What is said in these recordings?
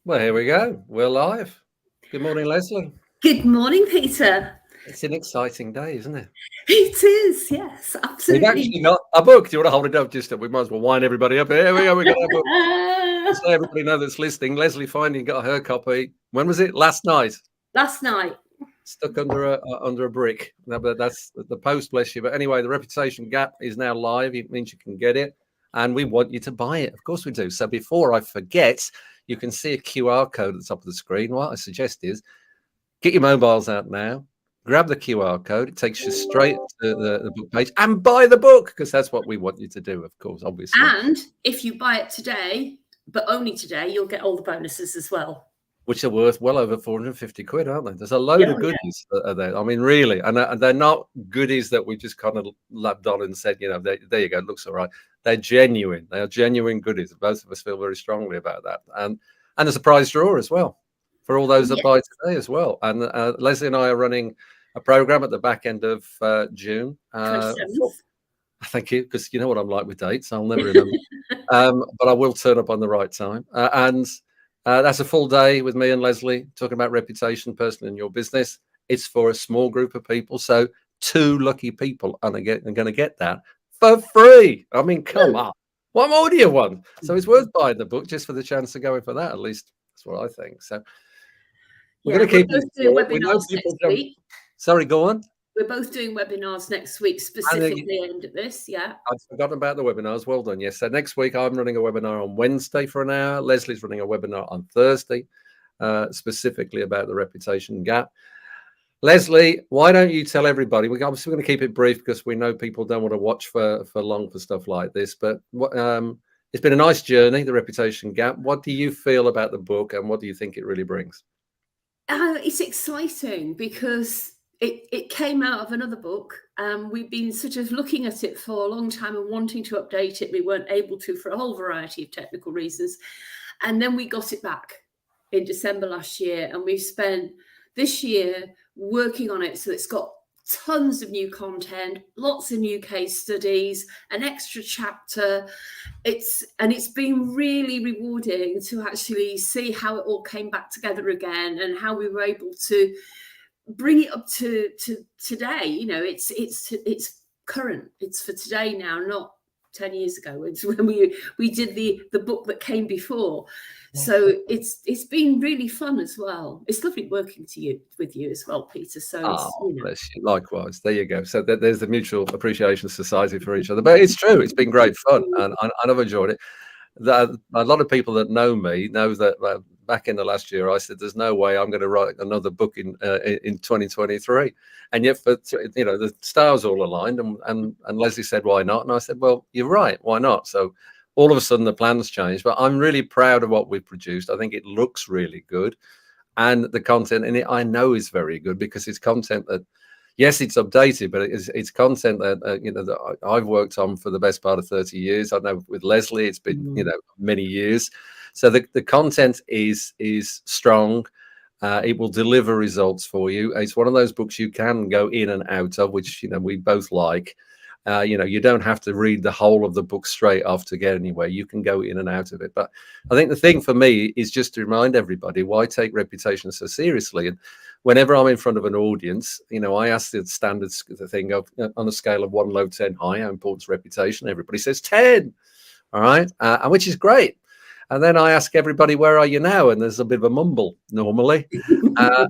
Well, here we go. We're live. Good morning, Leslie. Good morning, Peter. It's an exciting day, isn't it? It is, yes, We've absolutely. actually got a book. Do you want to hold it up? We might as well wind everybody up. Here we go. We got our book. Just so everybody know that's listening. Leslie finally got her copy. When was it? Last night. Last night. Stuck under a brick. No, but that's the post, bless you. But anyway, the Reputation Gap is now live. It means you can get it, and we want you to buy it. Of course, we do. So before I forget, you can see a QR code at the top of the screen. What I suggest is get your mobiles out now, grab the QR code. It takes you straight to the book page and buy the book, because that's what we want you to do, of course, obviously. And if you buy it today, but only today, you'll get all the bonuses as well. Which are worth well over 450 quid, aren't they? There's a load of goodies that are there. I mean, really. And they're not goodies that we just kind of labbed on and said, there you go, it looks all right. They're genuine. They are genuine goodies. Both of us feel very strongly about that. And there's a prize draw as well for all those that buy today as well. And Leslie and I are running a program at the back end of June. 27th. Thank you, because you know what I'm like with dates. I'll never remember. But I will turn up on the right time. That's a full day with me and Leslie talking about reputation, personally, in your business. It's for a small group of people. So 2 lucky people are going to get that for free. I mean, come on. What more do you want? So it's worth buying the book just for the chance of going for that. At least that's what I think. So we're going to keep doing webinars next week. Sorry, go on. We're both doing webinars next week, specifically aimed at this. Yeah. I've forgotten about the webinars. Well done. Yes. So next week, I'm running a webinar on Wednesday for an hour. Leslie's running a webinar on Thursday, specifically about the Reputation Gap. Leslie, why don't you tell everybody? We're obviously going to keep it brief because we know people don't want to watch for long for stuff like this. But it's been a nice journey, the Reputation Gap. What do you feel about the book, and what do you think it really brings? It's exciting because it came out of another book. We've been sort of looking at it for a long time and wanting to update it. We weren't able to for a whole variety of technical reasons. And then we got it back in December last year. And we've spent this year working on it. So it's got tons of new content, lots of new case studies, an extra chapter. It's been really rewarding to actually see how it all came back together again and how we were able to bring it up to today. It's current. It's for today now, not 10 years ago. It's when we did the book that came before. So it's been really fun as well. It's lovely working with you as well, Peter. So bless you. Likewise. There you go. So there's the Mutual Appreciation Society for each other. But it's true. It's been great fun, and I've enjoyed it. A lot of people that know me know that back in the last year, I said, "There's no way I'm going to write another book in 2023." And yet, the stars all aligned, and Leslie said, "Why not?" And I said, "Well, you're right. Why not?" So all of a sudden, the plans changed. But I'm really proud of what we've produced. I think it looks really good, and the content in it I know is very good, because it's content that, yes, it's updated, but it's content that that I've worked on for the best part of 30 years. I know with Leslie, it's been many years. So the content is strong. It will deliver results for you. It's one of those books you can go in and out of, which we both like. You don't have to read the whole of the book straight off to get anywhere. You can go in and out of it. But I think the thing for me is just to remind everybody, why take reputation so seriously? And whenever I'm in front of an audience, I ask the standard thing of, on a scale of 1 low, 10 high, how important is reputation? Everybody says 10. All right. Which is great. And then I ask everybody, where are you now? And there's a bit of a mumble normally. Well,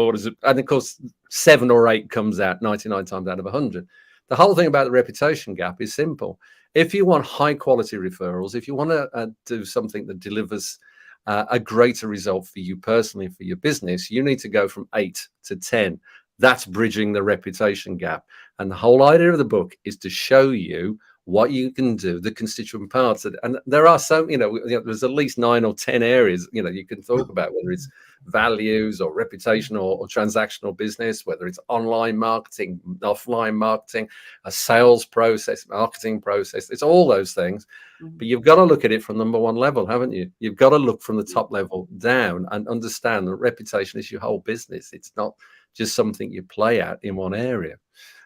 what is it? And of course, 7 or 8 comes out 99 times out of 100. The whole thing about the Reputation Gap is simple. If you want high quality referrals, if you want to do something that delivers a greater result for you personally, for your business, you need to go from 8 to 10. That's bridging the reputation gap. And the whole idea of the book is to show you what you can do, the constituent parts. And there are so, there's at least 9 or 10 areas, you can talk about, whether it's values or reputation or transactional business, whether it's online marketing, offline marketing, a sales process, marketing process. It's all those things. But you've got to look at it from number 1 level, haven't you? You've got to look from the top level down and understand that reputation is your whole business. It's not just something you play at in one area.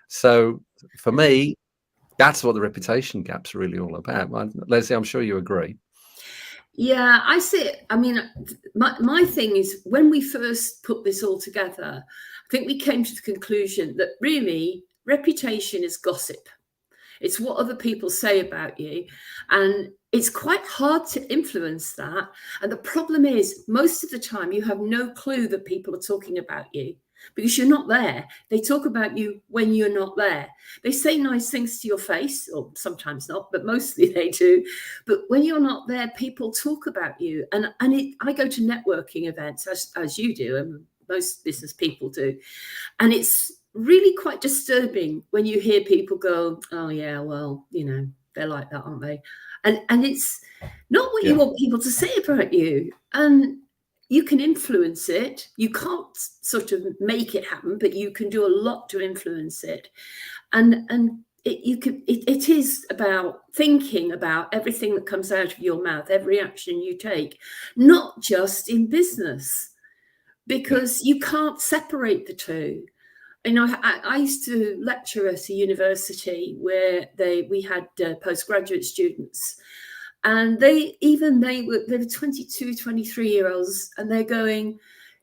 So for me, that's what the reputation gap's really all about. Leslie, I'm sure you agree. Yeah, I see it. I mean, my thing is, when we first put this all together, I think we came to the conclusion that really reputation is gossip. It's what other people say about you. And it's quite hard to influence that. And the problem is, most of the time, you have no clue that people are talking about you because you're not there. They talk about you when you're not there. They say nice things to your face, or sometimes not, but mostly they do. But when you're not there, people talk about you. And I go to networking events, as you do, and most business people do. And it's really quite disturbing when you hear people go, oh yeah, well, they're like that, aren't they? And it's not what you want people to say about you. And you can influence it. You can't sort of make it happen, but you can do a lot to influence it. And it is about thinking about everything that comes out of your mouth, every action you take, not just in business, because you can't separate the two. I used to lecture at a university where we had postgraduate students, and they were 22, 23-year-olds, and they're going,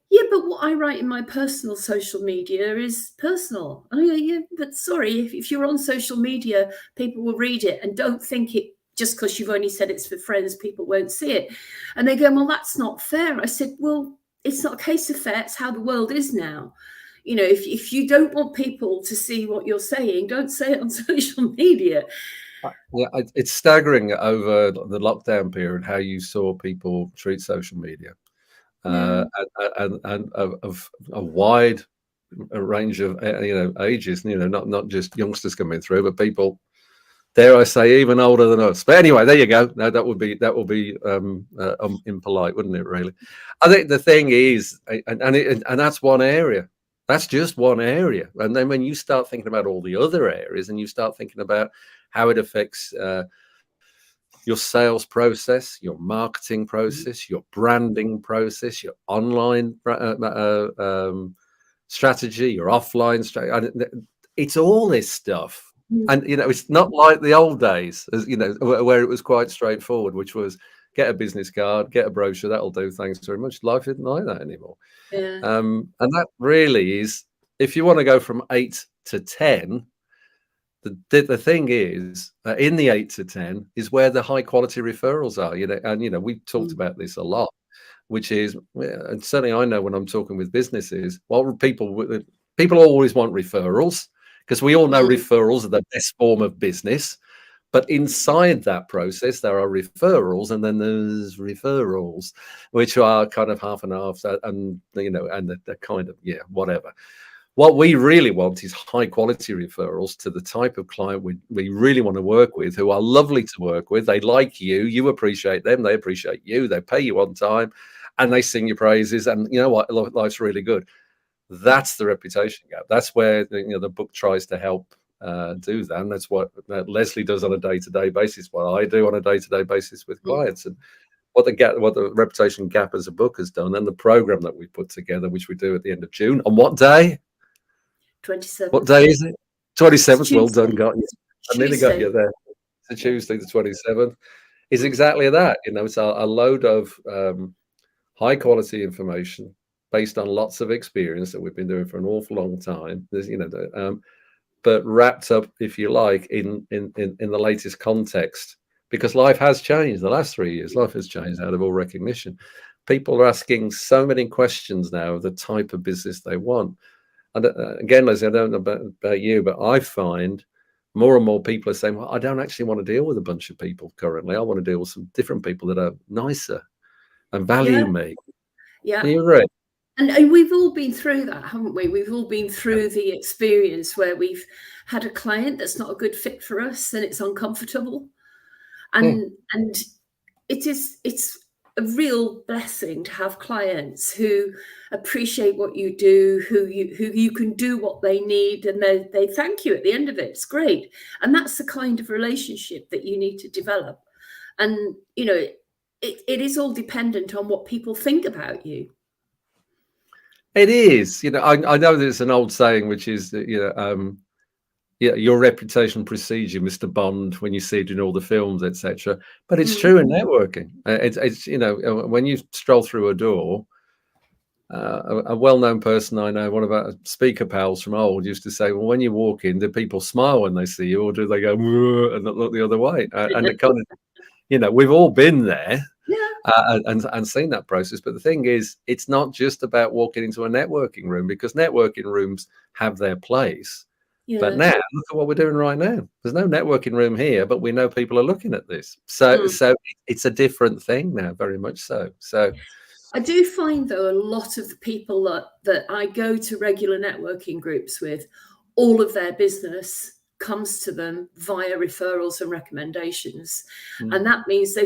yeah, but what I write in my personal social media is personal. And I go, yeah, but sorry, if you're on social media, people will read it, and don't think it just because you've only said it's for friends, people won't see it. And they go, well, that's not fair. I said, well, it's not a case of fair. It's how the world is now. If you don't want people to see what you're saying, don't say it on social media. Yeah, it's staggering over the lockdown period how you saw people treat social media, and of a wide range of ages. Not just youngsters coming through, but people, dare I say, even older than us. But anyway, there you go. No, that would be impolite, wouldn't it? Really, I think the thing is, and that's one area. That's just one area. And then when you start thinking about all the other areas, and you start thinking about how it affects your sales process, your marketing process, your branding process, your online strategy, your offline strategy, it's all this stuff. And it's not like the old days, as where it was quite straightforward, which was get a business card, get a brochure, that'll do, thanks very much. Life isn't like that anymore. Yeah. And that really is, if you want to go from 8 to 10, the thing is, in the 8 to 10 is where the high quality referrals are. And we talked about this a lot, which is, and certainly I know when I'm talking with businesses, well, people always want referrals, because we all know referrals are the best form of business. But inside that process, there are referrals, and then there's referrals, which are kind of half and half, and they're kind of whatever. What we really want is high quality referrals to the type of client we really want to work with, who are lovely to work with. They like you, you appreciate them, they appreciate you, they pay you on time, and they sing your praises. And you know what? Life's really good. That's the reputation gap. That's where the book tries to help do that. And that's what Leslie does on a day-to-day basis, what I do on a day-to-day basis with clients. And what the reputation gap as a book has done, and the program that we put together, which we do at the end of June. On what day? 27th. What day is it? 27th. Well done, got you. I nearly got you there. It's Tuesday, the 27th. Is exactly that. It's a load of high quality information based on lots of experience that we've been doing for an awful long time. There's, but wrapped up, if you like, in the latest context, because life has changed. The last 3 years, life has changed out of all recognition. People are asking so many questions now of the type of business they want. And again, Leslie, I don't know about you, but I find more and more people are saying, well, I don't actually want to deal with a bunch of people currently. I want to deal with some different people that are nicer and value me. Yeah. Do you agree? And we've all been through that, haven't we? We've all been through the experience where we've had a client that's not a good fit for us, and it's uncomfortable. And it's a real blessing to have clients who appreciate what you do, who you can do what they need, and they thank you at the end of it. It's great. And that's the kind of relationship that you need to develop. And it is all dependent on what people think about you. It is. I know there's an old saying, which is that yeah, your reputation precedes you, Mr. Bond, when you see it in all the films, etc. But it's true in networking. It's when you stroll through a door, a well-known person I know, one of our speaker pals from old, used to say, "Well, when you walk in, do people smile when they see you, or do they go and look the other way?" And it kind of, we've all been there. Yeah. And seen that process. But the thing is, it's not just about walking into a networking room, because networking rooms have their place. Yeah. But now look at what we're doing right now. There's no networking room here, but we know people are looking at this. So it's a different thing now, very much so. So I do find, though, a lot of the people that I go to regular networking groups with, all of their business comes to them via referrals and recommendations. And that means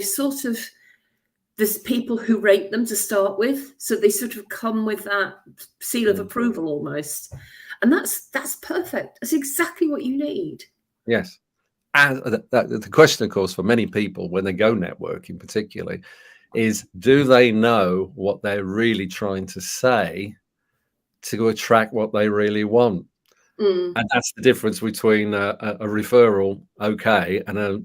there's people who rate them to start with. So they sort of come with that seal of approval almost. And that's perfect. That's exactly what you need. Yes. And the question, of course, for many people when they go networking particularly, is do they know what they're really trying to say to attract what they really want? And that's the difference between a referral, okay, and a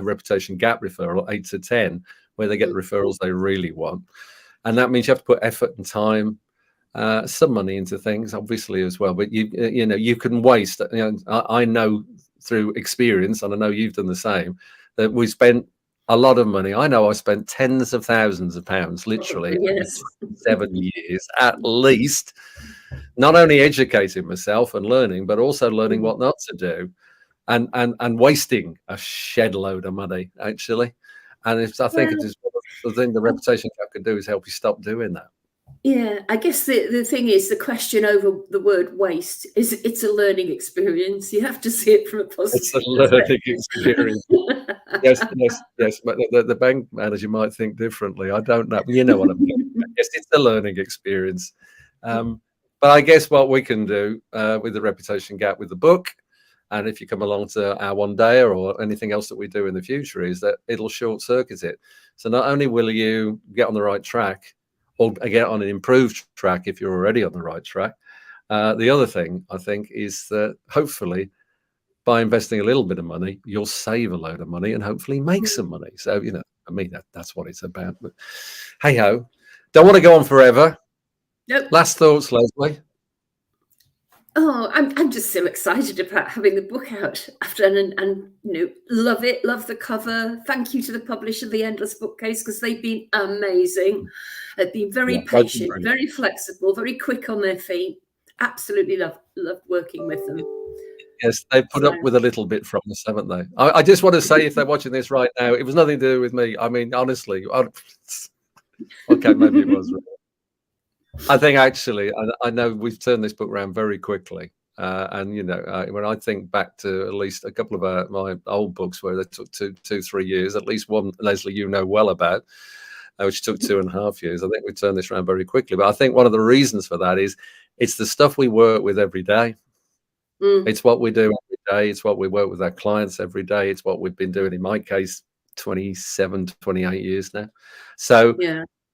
reputation gap referral, 8 to 10, where they get the referrals they really want. And that means you have to put effort and time, some money into things, obviously, as well. But you can waste. I know through experience, and I know you've done the same, that we spent a lot of money. I know I spent tens of thousands of pounds, literally, 7 years at least, not only educating myself and learning, but also learning what not to do, and wasting a shed load of money, actually. And I think it is the thing the reputation gap can do is help you stop doing that. Yeah, I guess the thing is, the question over the word waste is it's a learning experience. You have to see it from a positive It's a learning experience. Yes. But the bank manager might think differently. I don't know. You know what I mean? Yes, it's a learning experience. But I guess what we can do with the reputation gap with the book, and if you come along to our one day or anything else that we do in the future, is that it'll short circuit it. So not only will you get on the right track, or get on an improved track if you're already on the right track. The other thing, I think, is that hopefully by investing a little bit of money, you'll save a load of money and hopefully make some money. So, I mean, that's what it's about. But hey-ho, don't want to go on forever. Nope. Last thoughts, Leslie? Oh, I'm just so excited about having the book out after, and love it, love the cover. Thank you to the publisher, The Endless Bookcase, because they've been amazing. They've been very patient, very flexible, very quick on their feet. Absolutely love working with them. Yes, they put up with a little bit from us, haven't they? I just want to say, if they're watching this right now, it was nothing to do with me. I mean, honestly, okay, maybe it was. I think actually, I know we've turned this book around very quickly. And, when I think back to at least a couple of my old books where they took 2-3 years, at least one, Leslie, you know well about, which took 2.5 years. I think we turned this around very quickly. But I think one of the reasons for that is it's the stuff we work with every day. It's what we do every day. It's what we work with our clients every day. It's what we've been doing, in my case, 27 to 28 years now. So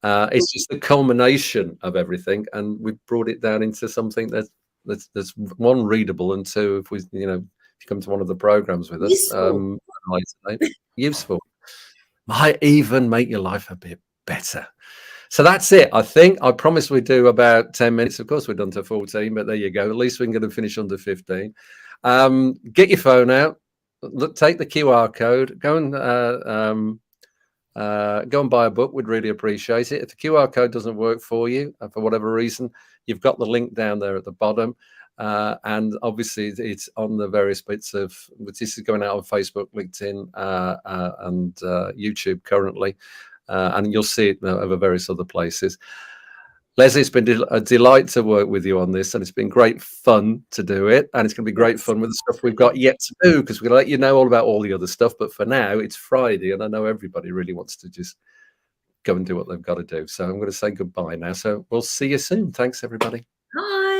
it's just the culmination of everything, and we've brought it down into something that's one, readable, and two, if you come to one of the programs with us, useful, might even make your life a bit better. So that's it. I think I promised we'd do about 10 minutes. Of course, we're done to 14, but there you go. At least we're going to finish under 15. Get your phone out. Look, take the QR code. Go and buy a book. We'd really appreciate it. If the QR code doesn't work for you, for whatever reason, you've got the link down there at the bottom. And obviously, it's on the various bits of. This is going out on Facebook, LinkedIn, and YouTube currently. And you'll see it over various other places. Leslie, it's been a delight to work with you on this, and it's been great fun to do it. And it's going to be great fun with the stuff we've got yet to do, because we're going to let you know all about all the other stuff. But for now, it's Friday, and I know everybody really wants to just go and do what they've got to do. So I'm going to say goodbye now. So we'll see you soon. Thanks, everybody. Bye.